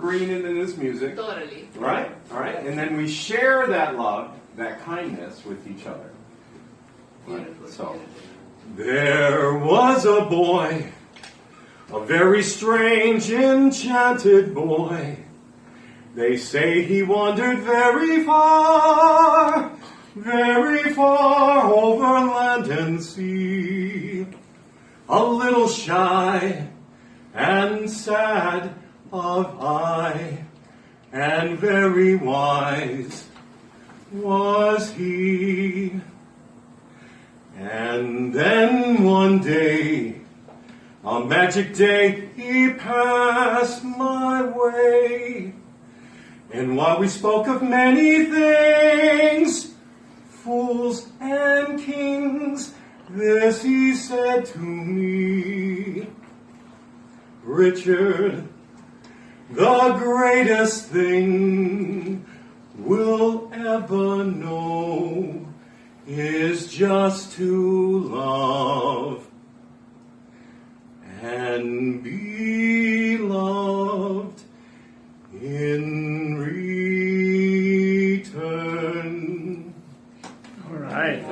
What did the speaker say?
agreeing into this music. Totally. Right? All right? And then we share that love, that kindness with each other. Right? So, there was a boy, a very strange, enchanted boy. They say he wandered very far over land and sea. A little shy and sad of eye, and very wise was he. And then one day, a magic day, he passed my way. And while we spoke of many things, fools and kings, this he said to me: Richard, the greatest thing we'll ever know is just to love and be loved in return. All right.